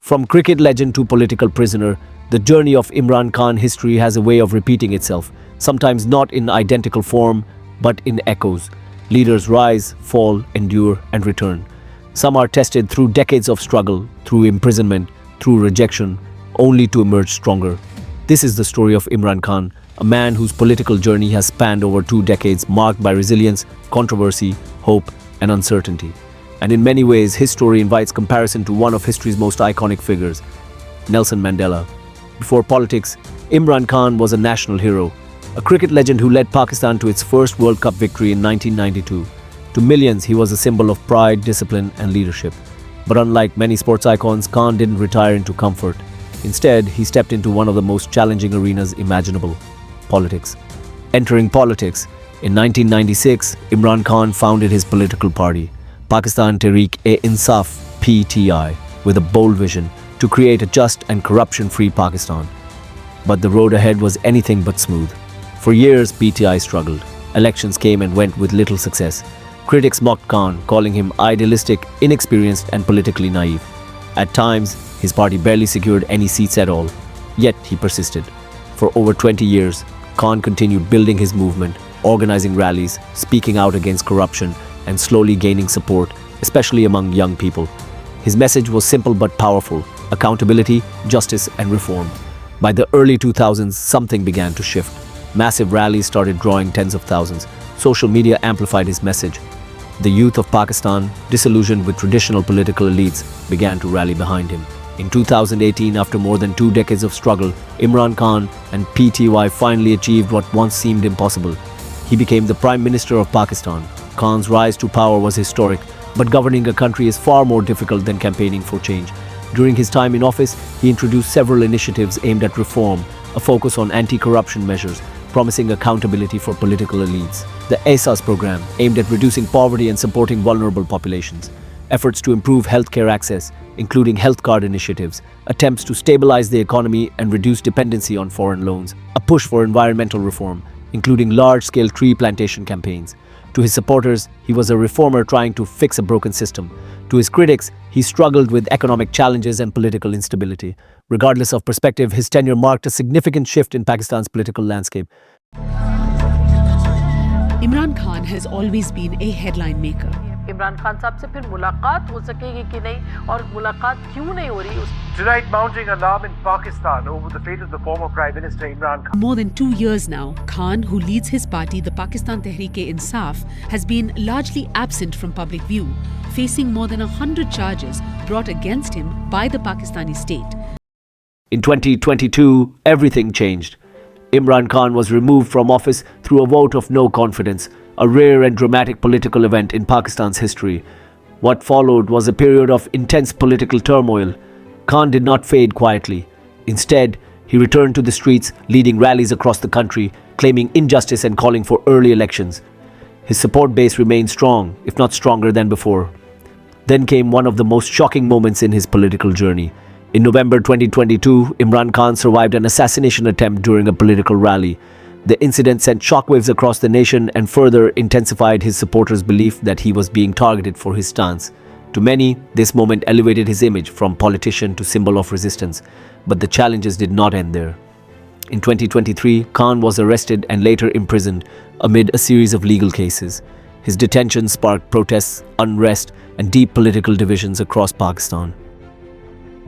From cricket legend to political prisoner, the journey of Imran Khan history has a way of repeating itself, sometimes not in identical form, but in echoes. Leaders rise, fall, endure, and return. Some are tested through decades of struggle, through imprisonment, through rejection, only to emerge stronger. This is the story of Imran Khan, a man whose political journey has spanned over 2 decades, marked by resilience, controversy, hope, and uncertainty. And in many ways, his story invites comparison to one of history's most iconic figures, Nelson Mandela. Before politics, Imran Khan was a national hero, a cricket legend who led Pakistan to its first World Cup victory in 1992. To millions, he was a symbol of pride, discipline, and leadership. But unlike many sports icons, Khan didn't retire into comfort. Instead, he stepped into one of the most challenging arenas imaginable: politics. Entering politics, in 1996, Imran Khan founded his political party, Pakistan Tehreek-e-Insaf (PTI), with a bold vision to create a just and corruption-free Pakistan. But the road ahead was anything but smooth. For years, PTI struggled. Elections came and went with little success. Critics mocked Khan, calling him idealistic, inexperienced, and politically naive. At times, his party barely secured any seats at all. Yet he persisted. For over 20 years, Khan continued building his movement, organizing rallies, speaking out against corruption, and slowly gaining support, especially among young people. His message was simple but powerful: accountability, justice, and reform. By the early 2000s, something began to shift. Massive rallies started drawing tens of thousands. Social media amplified his message. The youth of Pakistan, disillusioned with traditional political elites, began to rally behind him. In 2018, after more than 2 decades of struggle, Imran Khan and PTY finally achieved what once seemed impossible. He became the Prime Minister of Pakistan. Khan's rise to power was historic, but governing a country is far more difficult than campaigning for change. During his time in office, he introduced several initiatives aimed at reform, a focus on anti-corruption measures, promising accountability for political elites. The ASAS program, aimed at reducing poverty and supporting vulnerable populations. Efforts to improve healthcare access, including health card initiatives. Attempts to stabilize the economy and reduce dependency on foreign loans. A push for environmental reform, including large-scale tree plantation campaigns. To his supporters, he was a reformer trying to fix a broken system. To his critics, he struggled with economic challenges and political instability. Regardless of perspective, his tenure marked a significant shift in Pakistan's political landscape. Imran Khan has always been a headline maker. Imran Khan साहब से फिर मुलाकात हो सकेगी कि नहीं और मुलाकात क्यों नहीं हो रही? Tonight, mounting alarm in Pakistan over the fate of the former Prime Minister Imran Khan. More than 2 years now, Khan, who leads his party, the Pakistan Tehreek-e-Insaf, has been largely absent from public view, facing more than 100 charges brought against him by the Pakistani state. In 2022, everything changed. Imran Khan was removed from office through a vote of no confidence, a rare and dramatic political event in Pakistan's history. What followed was a period of intense political turmoil. Khan did not fade quietly. Instead, he returned to the streets, leading rallies across the country, claiming injustice and calling for early elections. His support base remained strong, if not stronger than before. Then came one of the most shocking moments in his political journey. In November 2022, Imran Khan survived an assassination attempt during a political rally. The incident sent shockwaves across the nation and further intensified his supporters' belief that he was being targeted for his stance. To many, this moment elevated his image from politician to symbol of resistance. But the challenges did not end there. In 2023, Khan was arrested and later imprisoned amid a series of legal cases. His detention sparked protests, unrest, and deep political divisions across Pakistan.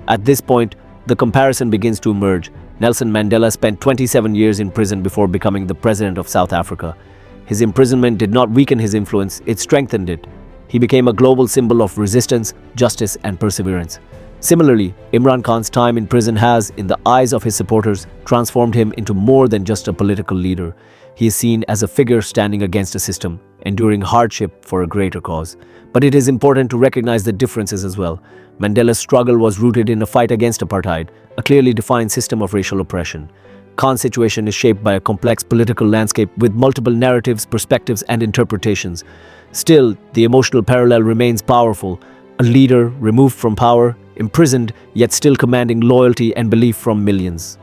At this point, the comparison begins to emerge. Nelson Mandela spent 27 years in prison before becoming the president of South Africa. His imprisonment did not weaken his influence, it strengthened it. He became a global symbol of resistance, justice, and perseverance. Similarly, Imran Khan's time in prison has, in the eyes of his supporters, transformed him into more than just a political leader. He is seen as a figure standing against a system, enduring hardship for a greater cause. But it is important to recognize the differences as well. Mandela's struggle was rooted in a fight against apartheid, a clearly defined system of racial oppression. Khan's situation is shaped by a complex political landscape with multiple narratives, perspectives, and interpretations. Still, the emotional parallel remains powerful. A leader removed from power, imprisoned, yet still commanding loyalty and belief from millions.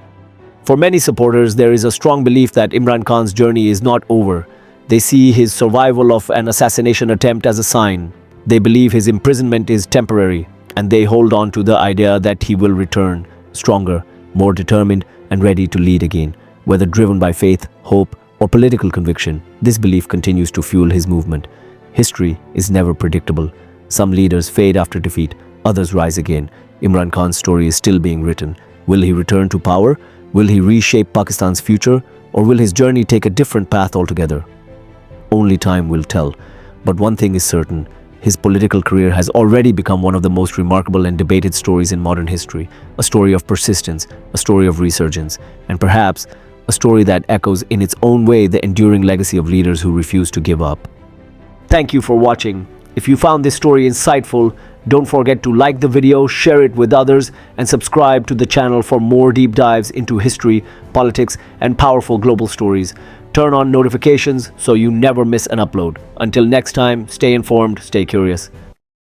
For many supporters, there is a strong belief that Imran Khan's journey is not over. They see his survival of an assassination attempt as a sign. They believe his imprisonment is temporary, and they hold on to the idea that he will return stronger, more determined, and ready to lead again. Whether driven by faith, hope, or political conviction, this belief continues to fuel his movement. History is never predictable. Some leaders fade after defeat, others rise again. Imran Khan's story is still being written. Will he return to power? Will he reshape Pakistan's future? Or will his journey take a different path altogether? Only time will tell. But one thing is certain, his political career has already become one of the most remarkable and debated stories in modern history. A story of persistence, a story of resurgence, and perhaps a story that echoes in its own way the enduring legacy of leaders who refuse to give up. Thank you for watching. If you found this story insightful, don't forget to like the video, share it with others, and subscribe to the channel for more deep dives into history, politics, and powerful global stories. Turn on notifications so you never miss an upload. Until next time, stay informed, stay curious.